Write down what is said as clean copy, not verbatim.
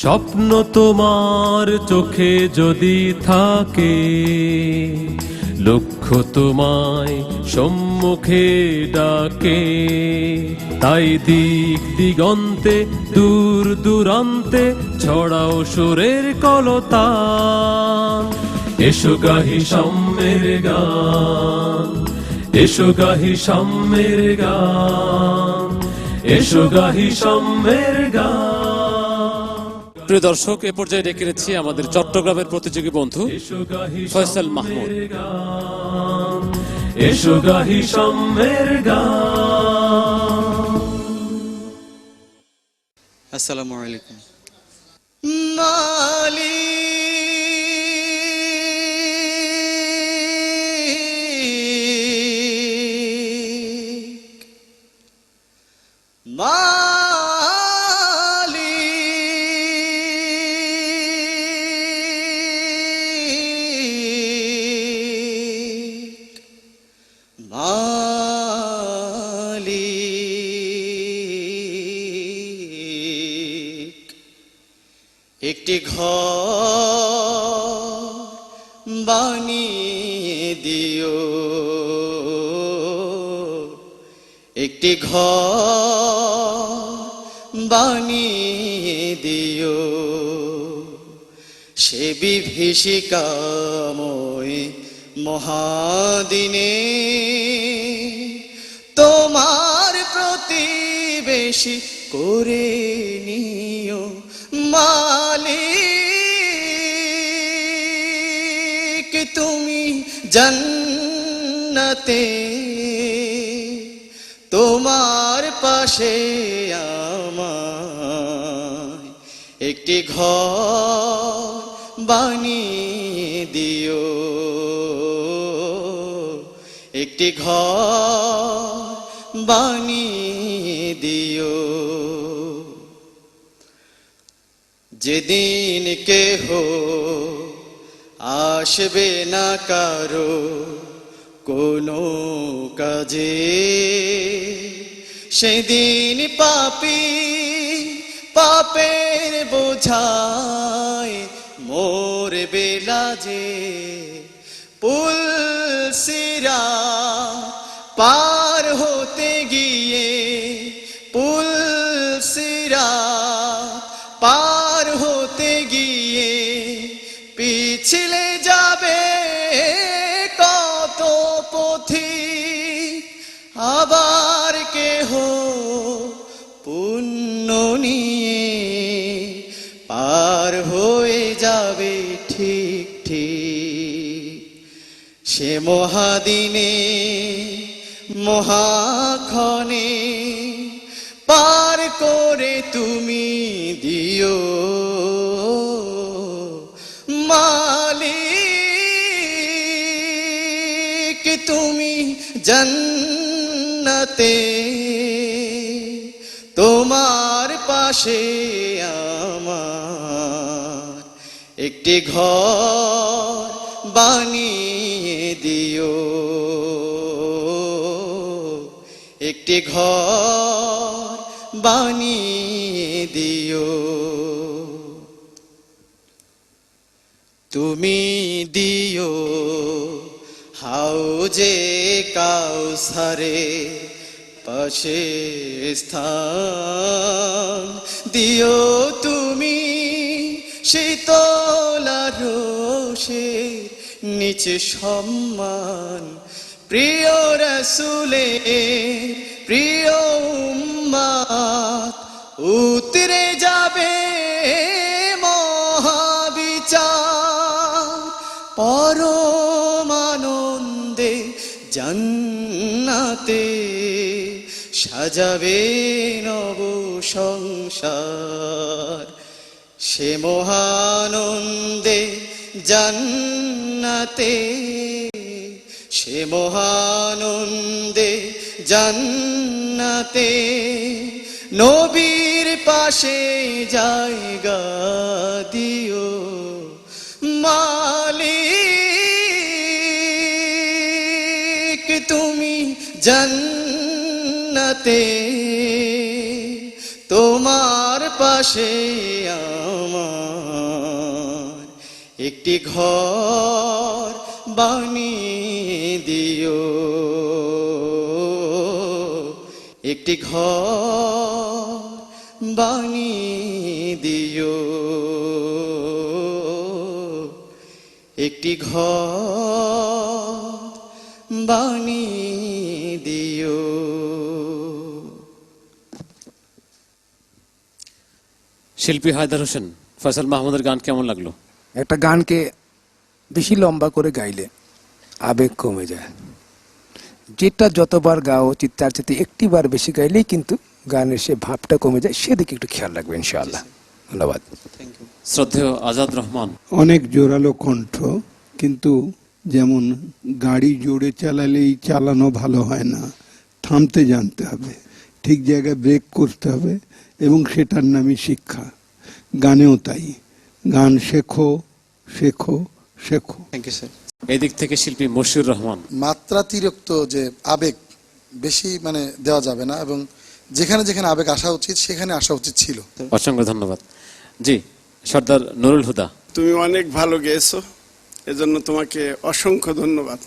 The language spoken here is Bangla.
স্বপ্ন তোমার চোখে যদি থাকে, লক্ষ্য তোমায় সম্মুখে ডাকে, তাই দিক দিগন্তে দূর দূরান্তে ছড়াও সুরের কলতান। এসো গাহি সাম্যের গান, এসো গাহি সাম্যের গান, এসো গাহি সাম্যের গান। প্রিয় দর্শক, এ পর্যায়ে ডেকে রেখেছি আমাদের চট্টগ্রামের প্রতিযোগী বন্ধু ফয়সাল মাহমুদ। এসো গাহি সাম্যের গান। আসসালামু আলাইকুম। একটি ঘর বানিয়ে দিও, একটি ঘর বানিয়ে দিও, সে বিভীষিকাময় মহাদিনে তোমার প্রতিবেশী করে নিও মালিক। তুমি জান্নাতে তোমার পাশে আমায় একটি ঘর বানিয়ে দিও, একটি ঘর বানিয়ে দিও। যেদিন কেহ আসবে না কারো কোনো কাজে, সেদিন পাপী পাপের বোঝায় মরবে লাজে। পুলসিরা পার হতে গিয়ে, পুলসিরা পার হতে গিয়ে পিছলে যাবে কত পথিক, আবার কেহ পুণ্য নিয়ে পার হয়ে যাবে ঠিক ঠিক। সে মহাদিনে মহাক্ষণে পার করে তুমি দিও মালিক। তুমি জান্নাতে তোমার পাশে আমার একটি ঘর বানিয়ে দিও, একটি ঘর বানিয়ে দিও। তুমি দিও হাউজে কাউসারে পাশে স্থান, দিও তুমি শীতলা রোষের নিচে সম্মান। প্রিয় রাসূলের প্রিয় উম্মত উতরে যাবে মহাবিচার, পরমানন্দে জান্নাতে সাজাবে নব সংসার। সে মহানন্দে জান্নাতে, সে মহানন্দে জান্নাতে নবীর পাশে জায়গা দিও মালিক। তুমি জান্নাতে তোমার পাশে একটি ঘর বানিয়ে দিও, একটি ঘর বানিয়ে দিও, একটি ঘর বানিয়ে দিও। শিল্পী হায়দার হোসেন, ফয়সাল মাহমুদের গান কেমন লাগলো? একটা গানকে বেশি লম্বা করে গাইলে আবেগ কমে যায়। যেটা যতবার গাওয়া উচিত তার চেয়ে একটি বার বেশি গাইলেই কিন্তু গানের সে ভাবটা কমে যায়, সেদিকে একটু খেয়াল রাখবে ইনশাআল্লাহ। ধন্যবাদ। শ্রদ্ধেয় আজাদ রহমান। অনেক জোরালো কণ্ঠ, কিন্তু যেমন গাড়ি জোরে চালালেই চালানো ভালো হয় না, থামতে জানতে হবে, ঠিক জায়গায় ব্রেক করতে হবে, এবং সেটার নামই শিক্ষা। গানেও তাই, গান শেখো শেখো শেখো। Thank you sir. এদিক থেকে শিল্পী মশিউর রহমান। মাত্রাতিরিক্ত যে আবেগ বেশি দেওয়া যাবে না, এবং যেখানে যেখানে আবেগ আসা উচিত সেখানে আসা উচিত ছিল। অসংখ্য ধন্যবাদ। জি, সর্দার নুরুল হুদা। তুমি অনেক ভালো গেয়েছো, এজন্য তোমাকে অসংখ্য ধন্যবাদ।